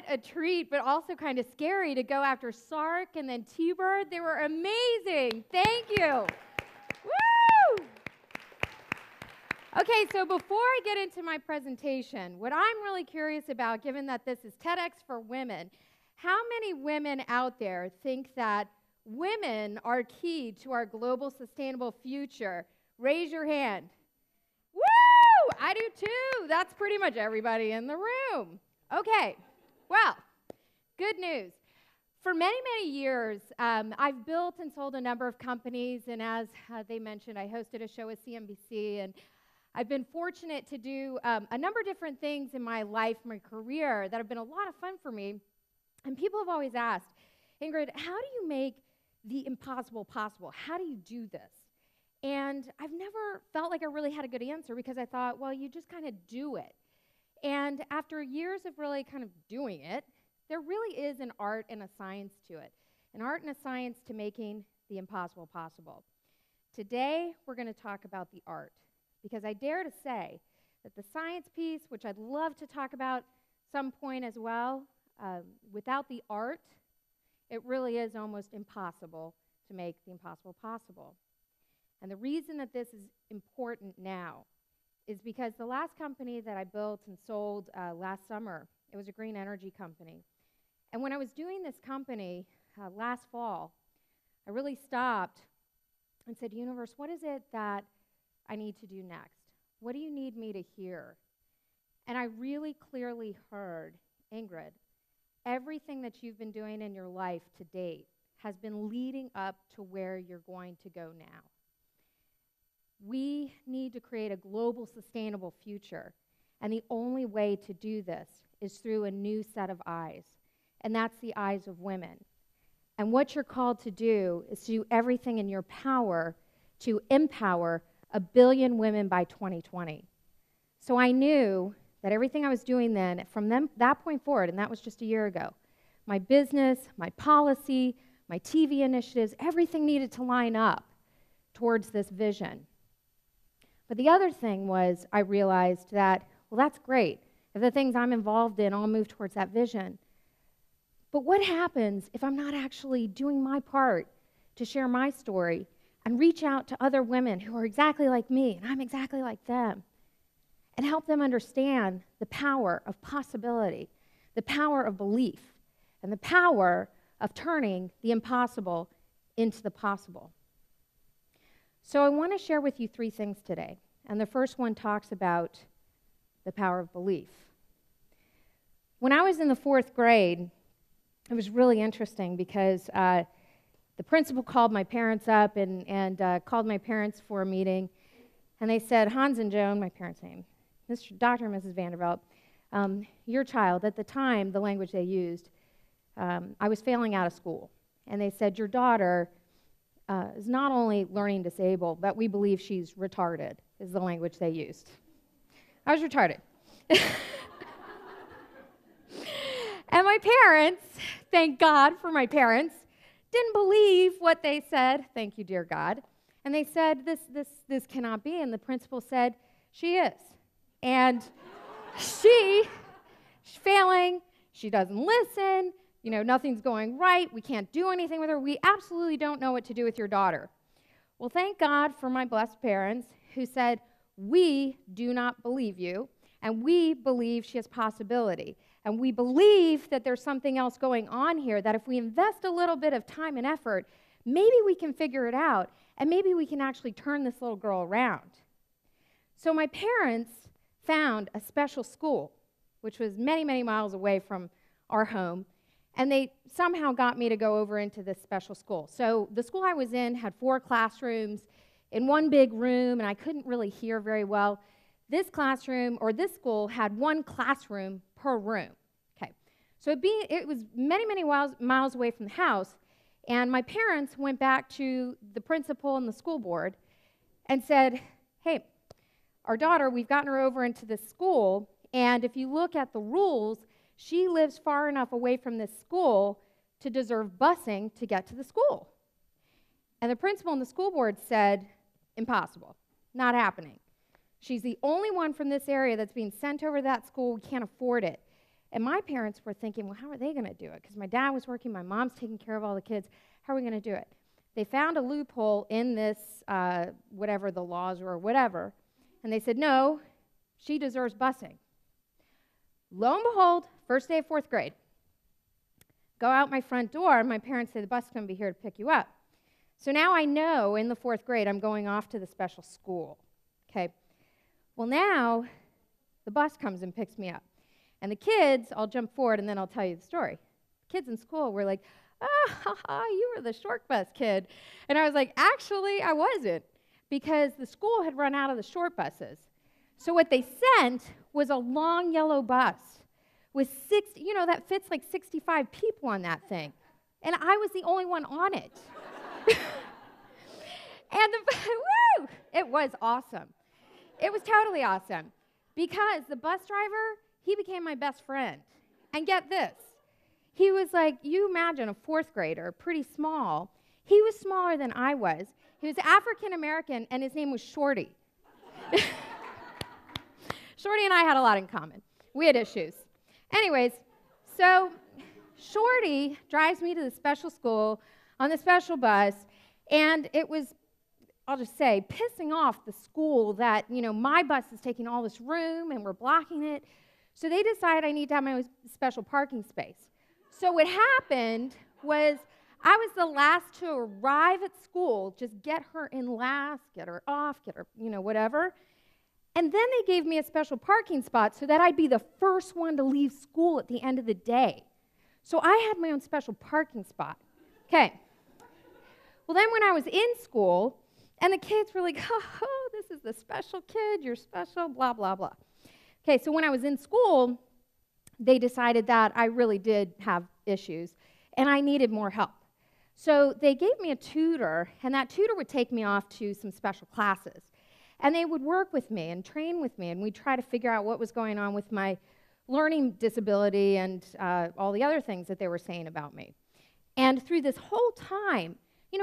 a treat, but also kind of scary to go after Sark and then T-Bird. They were amazing. Thank you. Woo! Okay, so before I get into my presentation, what I'm really curious about, given that this is TEDx for women, how many women out there think that women are key to our global sustainable future? Raise your hand. Woo! I do too. That's pretty much everybody in the room. Okay, well, good news. For many, many years, I've built and sold a number of companies, and as they mentioned, I hosted a show with CNBC, and I've been fortunate to do a number of different things in my life, my career, that have been a lot of fun for me. And people have always asked, Ingrid, how do you make the impossible possible? How do you do this? And I've never felt like I really had a good answer because I thought, well, you just kind of do it. And after years of really kind of doing it, there really is an art and a science to it, an art and a science to making the impossible possible. Today, we're going to talk about the art, because I dare to say that the science piece, which I'd love to talk about some point as well, without the art, it really is almost impossible to make the impossible possible. And the reason that this is important now is because the last company that I built and sold last summer, it was a green energy company. And when I was doing this company last fall, I really stopped and said, universe, what is it that I need to do next? What do you need me to hear? And I really clearly heard, Ingrid, everything that you've been doing in your life to date has been leading up to where you're going to go now. We need to create a global sustainable future, and the only way to do this is through a new set of eyes, and that's the eyes of women. And what you're called to do is to do everything in your power to empower 1 billion women by 2020. So I knew that everything I was doing then, from that point forward, and that was just a year ago, my business, my policy, my TV initiatives, everything needed to line up towards this vision. But the other thing was I realized that, well, that's great. If the things I'm involved in all move towards that vision. But what happens if I'm not actually doing my part to share my story and reach out to other women who are exactly like me and I'm exactly like them and help them understand the power of possibility, the power of belief, and the power of turning the impossible into the possible? So I want to share with you 3 things today. And the first one talks about the power of belief. When I was in the 4th grade, it was really interesting because the principal called my parents up and called my parents for a meeting. And they said, Hans and Joan, my parents' name, Dr. and Mrs. Vanderbilt, your child, at the time, the language they used, I was failing out of school. And they said, your daughter is not only learning disabled, but we believe she's retarded, is the language they used. I was retarded. And my parents, thank God for my parents, didn't believe what they said. Thank you, dear God. And they said, this cannot be. And the principal said, she is. And she's failing. She doesn't listen. You know, nothing's going right. We can't do anything with her. We absolutely don't know what to do with your daughter. Well, thank God for my blessed parents who said, we do not believe you, and we believe she has possibility. And we believe that there's something else going on here, that if we invest a little bit of time and effort, maybe we can figure it out, and maybe we can actually turn this little girl around. So my parents found a special school, which was many, many miles away from our home, and they somehow got me to go over into this special school. So the school I was in had 4 classrooms in one big room, and I couldn't really hear very well. This classroom, or this school, had 1 classroom per room. Okay, so it was many, many miles away from the house, and my parents went back to the principal and the school board and said, hey, our daughter, we've gotten her over into this school, and if you look at the rules, she lives far enough away from this school to deserve busing to get to the school. And the principal and the school board said, impossible, not happening. She's the only one from this area that's being sent over to that school. We can't afford it. And my parents were thinking, well, how are they going to do it? Because my dad was working, my mom's taking care of all the kids. How are we going to do it? They found a loophole in this, whatever the laws were, whatever, and they said, no, she deserves busing. Lo and behold, first day of 4th grade. Go out my front door, and my parents say, the bus is going to be here to pick you up. So now I know in the 4th grade I'm going off to the special school, okay? Well, now the bus comes and picks me up. And the kids, I'll jump forward and then I'll tell you the story. Kids in school were like, you were the short bus kid. And I was like, actually, I wasn't, because the school had run out of the short buses. So what they sent was a long yellow bus with that fits like 65 people on that thing. And I was the only one on it. And woo, it was awesome. It was totally awesome, because the bus driver, he became my best friend. And get this, he was like, you imagine a 4th grader, pretty small. He was smaller than I was. He was African American, and his name was Shorty. Shorty and I had a lot in common. We had issues. Anyways, so Shorty drives me to the special school on the special bus, and it was, I'll just say, pissing off the school that, my bus is taking all this room and we're blocking it. So they decide I need to have my own special parking space. So what happened was I was the last to arrive at school, just get her in last, get her off, get her, whatever. And then they gave me a special parking spot so that I'd be the first one to leave school at the end of the day. So I had my own special parking spot. Okay. Well, then when I was in school, and the kids were like, oh, this is the special kid, you're special, blah, blah, blah. Okay, so when I was in school, they decided that I really did have issues, and I needed more help. So they gave me a tutor, and that tutor would take me off to some special classes. And they would work with me and train with me, and we'd try to figure out what was going on with my learning disability and all the other things that they were saying about me. And through this whole time,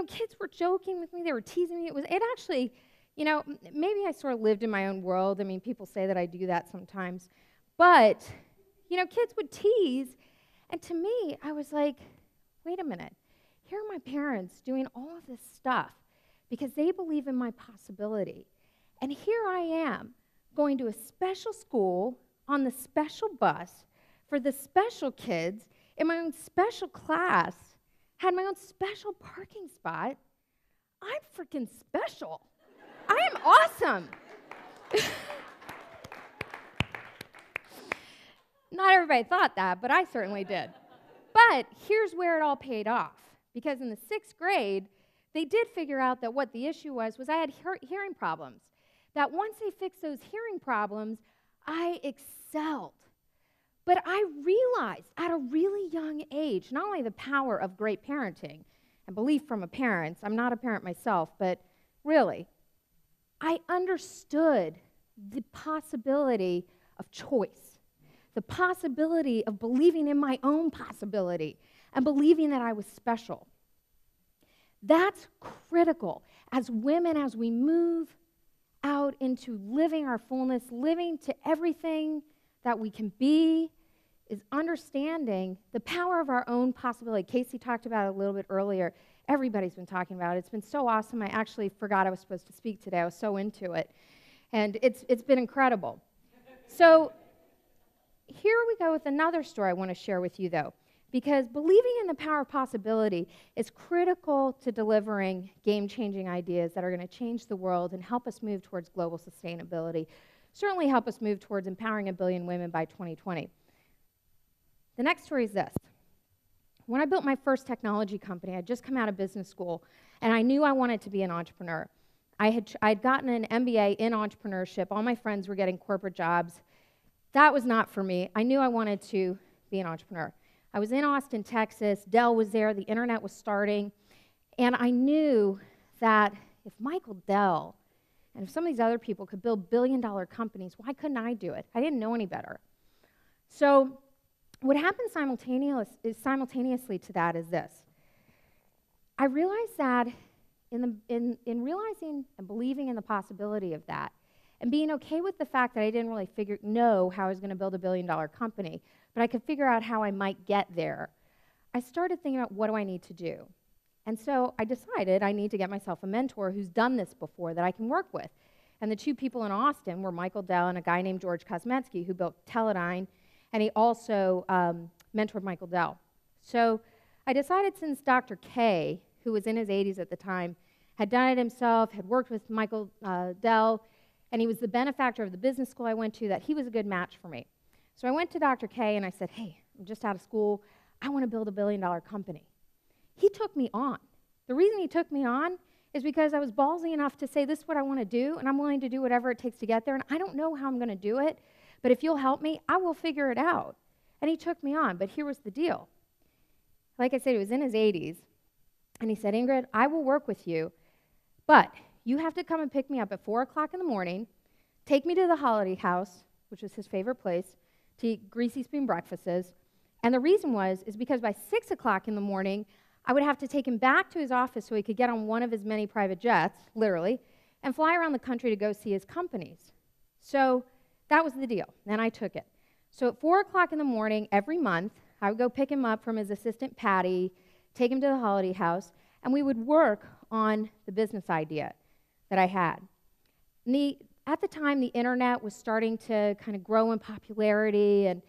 kids were joking with me, they were teasing me. It actually, maybe I sort of lived in my own world. I mean, people say that I do that sometimes. But, kids would tease, and to me, I was like, wait a minute. Here are my parents doing all of this stuff because they believe in my possibility. And here I am going to a special school on the special bus for the special kids in my own special class, had my own special parking spot. I'm freaking special. I am awesome. Not everybody thought that, but I certainly did. But here's where it all paid off, because in the 6th grade, they did figure out that what the issue was I had hearing problems. That once they fixed those hearing problems, I excelled. But I realized at a really young age, not only the power of great parenting and belief from a parent, I'm not a parent myself, but really, I understood the possibility of choice, the possibility of believing in my own possibility and believing that I was special. That's critical as women, as we move out into living our fullness, living to everything that we can be, is understanding the power of our own possibility. Casey talked about it a little bit earlier. Everybody's been talking about it. It's been so awesome. I actually forgot I was supposed to speak today. I was so into it. And it's been incredible. So here we go with another story I want to share with you, though, because believing in the power of possibility is critical to delivering game-changing ideas that are going to change the world and help us move towards global sustainability, certainly help us move towards empowering 1 billion women by 2020. The next story is this. When I built my first technology company, I'd just come out of business school, and I knew I wanted to be an entrepreneur. I'd gotten an MBA in entrepreneurship. All my friends were getting corporate jobs. That was not for me. I knew I wanted to be an entrepreneur. I was in Austin, Texas. Dell was there. The internet was starting. And I knew that if Michael Dell and if some of these other people could build billion-dollar companies, why couldn't I do it? I didn't know any better. So what happened simultaneously to that is this. I realized that in realizing and believing in the possibility of that, and being okay with the fact that I didn't really know how I was going to build a billion-dollar company, but I could figure out how I might get there, I started thinking about what do I need to do. And so I decided I need to get myself a mentor who's done this before that I can work with. And the two people in Austin were Michael Dell and a guy named George Kosmetsky, who built Teledyne, and he also mentored Michael Dell. So I decided, since Dr. K, who was in his 80s at the time, had done it himself, had worked with Michael Dell, and he was the benefactor of the business school I went to, that he was a good match for me. So I went to Dr. K and I said, hey, I'm just out of school. I want to build a billion-dollar company. He took me on. The reason he took me on is because I was ballsy enough to say, this is what I want to do, and I'm willing to do whatever it takes to get there, and I don't know how I'm going to do it, but if you'll help me, I will figure it out. And he took me on, but here was the deal. Like I said, he was in his 80s, and he said, Ingrid, I will work with you, but you have to come and pick me up at 4 o'clock in the morning, take me to the Holiday House, which was his favorite place, to eat greasy spoon breakfasts, and the reason is because by 6 o'clock in the morning, I would have to take him back to his office so he could get on one of his many private jets, literally, and fly around the country to go see his companies. So that was the deal, and I took it. So at 4 o'clock in the morning every month, I would go pick him up from his assistant, Patty, take him to the Holiday House, and we would work on the business idea that I had. At the time, the internet was starting to kind of grow in popularity, and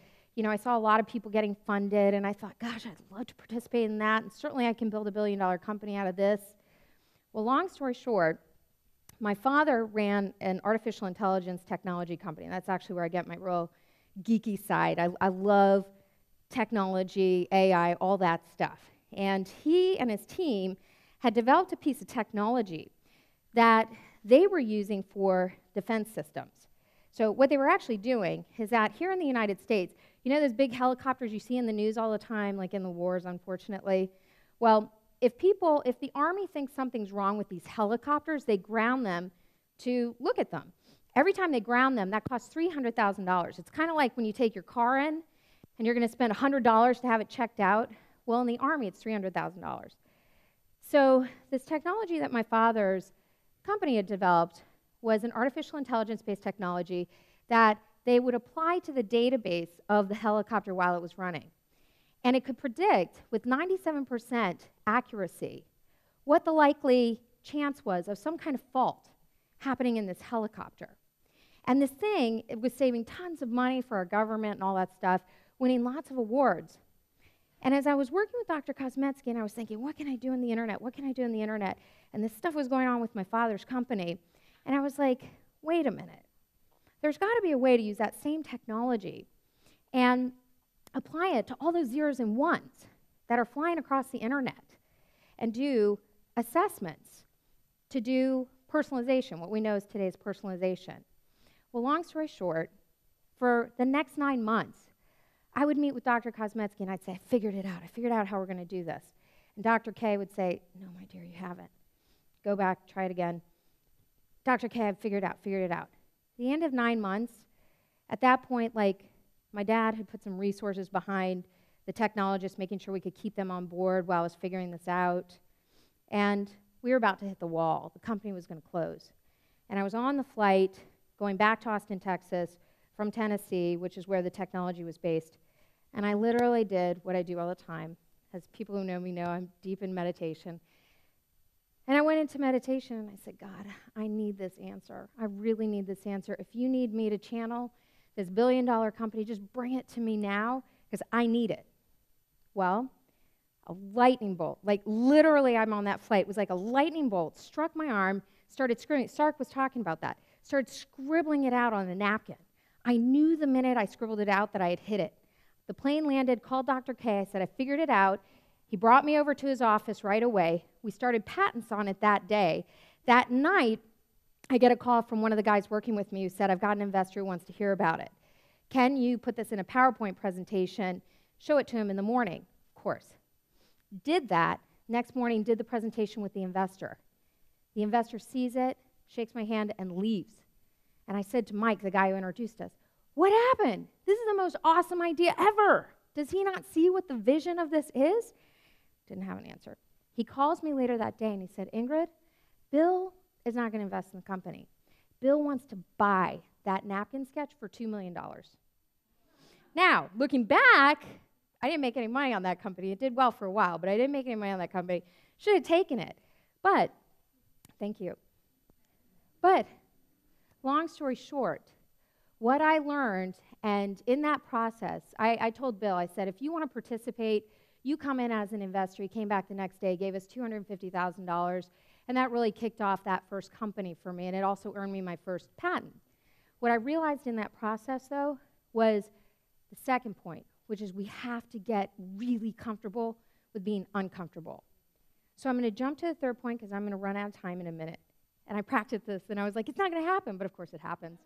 I saw a lot of people getting funded, and I thought, gosh, I'd love to participate in that, and certainly I can build a billion-dollar company out of this. Well, long story short, my father ran an artificial intelligence technology company, and that's actually where I get my real geeky side. I love technology, AI, all that stuff. And he and his team had developed a piece of technology that they were using for defense systems. So what they were actually doing is that here in the United States, those big helicopters you see in the news all the time, like in the wars, unfortunately? Well, if the Army thinks something's wrong with these helicopters, they ground them to look at them. Every time they ground them, that costs $300,000. It's kind of like when you take your car in and you're going to spend $100 to have it checked out. Well, in the Army, it's $300,000. So this technology that my father's company had developed was an artificial intelligence-based technology that they would apply to the database of the helicopter while it was running. And it could predict with 97% accuracy what the likely chance was of some kind of fault happening in this helicopter. And this thing, it was saving tons of money for our government and all that stuff, winning lots of awards. And as I was working with Dr. Kosmetsky, and I was thinking, what can I do on the internet? What can I do on the internet? And this stuff was going on with my father's company. And I was like, wait a minute. There's got to be a way to use that same technology and apply it to all those zeros and ones that are flying across the internet and do assessments to do personalization, what we know as today's personalization. Well, long story short, for the next 9 months, I would meet with Dr. Kosmetsky and I'd say, I figured it out. I figured out how we're going to do this. And Dr. K would say, no, my dear, you haven't. Go back, try it again. Dr. K, I've figured it out. The end of 9 months, at that point, my dad had put some resources behind the technologists, making sure we could keep them on board while I was figuring this out. And we were about to hit the wall. The company was going to close. And I was on the flight going back to Austin, Texas, from Tennessee, which is where the technology was based. And I literally did what I do all the time. As people who know me know, I'm deep in meditation. And I went into meditation and I said, God, I need this answer. I really need this answer. If you need me to channel this billion-dollar company, just bring it to me now because I need it. Well, a lightning bolt, literally I'm on that flight, it was like a lightning bolt, struck my arm, started scribbling. Sark was talking about that. Started scribbling it out on a napkin. I knew the minute I scribbled it out that I had hit it. The plane landed, called Dr. K. I said, I figured it out. He brought me over to his office right away. We started patents on it that day. That night, I get a call from one of the guys working with me who said, I've got an investor who wants to hear about it. Can you put this in a PowerPoint presentation, show it to him in the morning? Of course. Did that. Next morning, did the presentation with the investor. The investor sees it, shakes my hand, and leaves. And I said to Mike, the guy who introduced us, what happened? This is the most awesome idea ever. Does he not see what the vision of this is? Didn't have an answer. He calls me later that day and he said, Ingrid, Bill is not going to invest in the company. Bill wants to buy that napkin sketch for $2 million. Now, looking back, I didn't make any money on that company. It did well for a while, but I didn't make any money on that company. Should have taken it. But, thank you. But, long story short, what I learned, and in that process, I told Bill, I said, if you want to participate, you come in as an investor. He came back the next day, gave us $250,000, and that really kicked off that first company for me, and it also earned me my first patent. What I realized in that process, though, was the second point, which is we have to get really comfortable with being uncomfortable. So I'm going to jump to the third point because I'm going to run out of time in a minute. And I practiced this, and I was like, it's not going to happen, but of course it happens.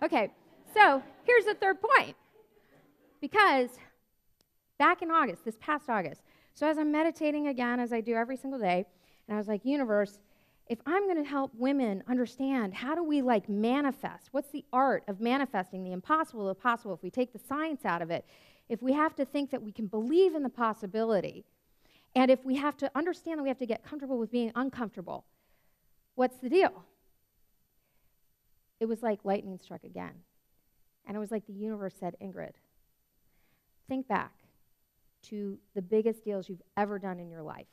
Okay, so here's the third point. Because back in August, this past August, so as I'm meditating again, as I do every single day, and I was like, universe, if I'm going to help women understand how do we manifest, what's the art of manifesting the impossible to possible if we take the science out of it, if we have to think that we can believe in the possibility, and if we have to understand that we have to get comfortable with being uncomfortable, what's the deal? It was like lightning struck again. And it was like the universe said, Ingrid, think back to the biggest deals you've ever done in your life.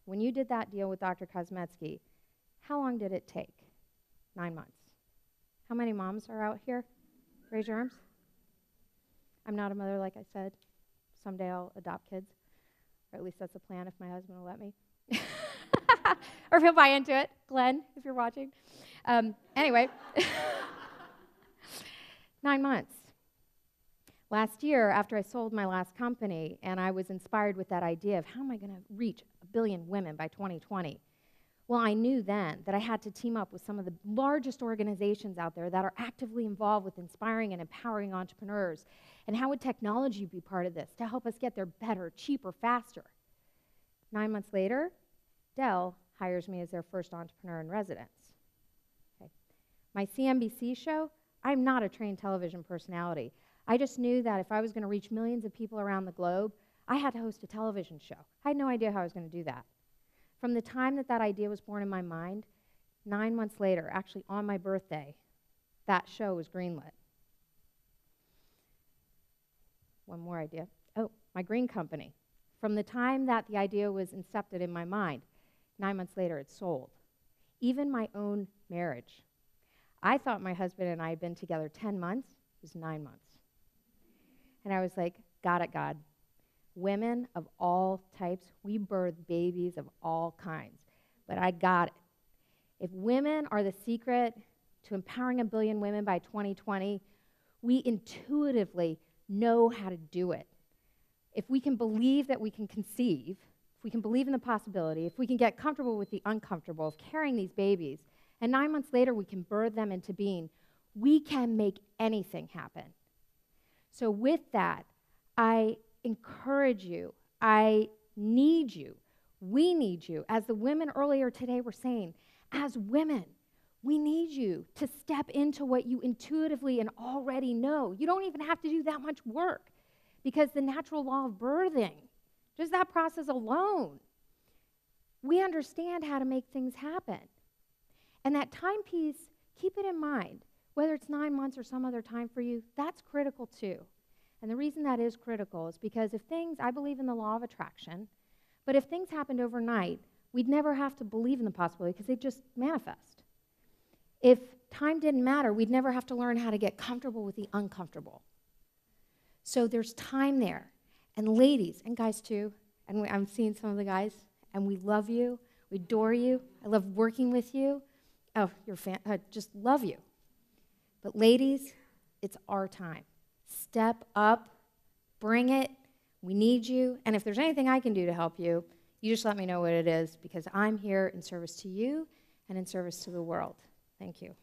When you did that deal with Dr. Kosmetsky, how long did it take? 9 months. How many moms are out here? Raise your arms. I'm not a mother, like I said. Someday I'll adopt kids. Or at least that's the plan if my husband will let me. Or if he'll buy into it. Glenn, if you're watching. Anyway. 9 months. Last year, after I sold my last company, and I was inspired with that idea of how am I going to reach 1 billion women by 2020? Well, I knew then that I had to team up with some of the largest organizations out there that are actively involved with inspiring and empowering entrepreneurs. And how would technology be part of this to help us get there better, cheaper, faster? 9 months later, Dell hires me as their first entrepreneur in residence. Okay. My CNBC show, I'm not a trained television personality. I just knew that if I was going to reach millions of people around the globe, I had to host a television show. I had no idea how I was going to do that. From the time that that idea was born in my mind, 9 months later, actually on my birthday, that show was greenlit. One more idea. Oh, my green company. From the time that the idea was incepted in my mind, 9 months later, it sold. Even my own marriage. I thought my husband and I had been together 10 months. It was 9 months. And I was like, got it, God. Women of all types, we birth babies of all kinds. But I got it. If women are the secret to empowering 1 billion women by 2020, we intuitively know how to do it. If we can believe that we can conceive, if we can believe in the possibility, if we can get comfortable with the uncomfortable of carrying these babies, and 9 months later we can birth them into being, we can make anything happen. So with that, I encourage you, I need you, we need you. As the women earlier today were saying, as women, we need you to step into what you intuitively and already know. You don't even have to do that much work because the natural law of birthing, just that process alone, we understand how to make things happen. And that timepiece, keep it in mind. Whether it's 9 months or some other time for you, that's critical too. And the reason that is critical is because if things, I believe in the law of attraction, but if things happened overnight, we'd never have to believe in the possibility because they'd just manifest. If time didn't matter, we'd never have to learn how to get comfortable with the uncomfortable. So there's time there. And ladies, and guys too, and I'm seeing some of the guys, and we love you, we adore you, I love working with you. Oh, I just love you. But ladies, it's our time. Step up, bring it, we need you, and if there's anything I can do to help you, you just let me know what it is because I'm here in service to you and in service to the world. Thank you.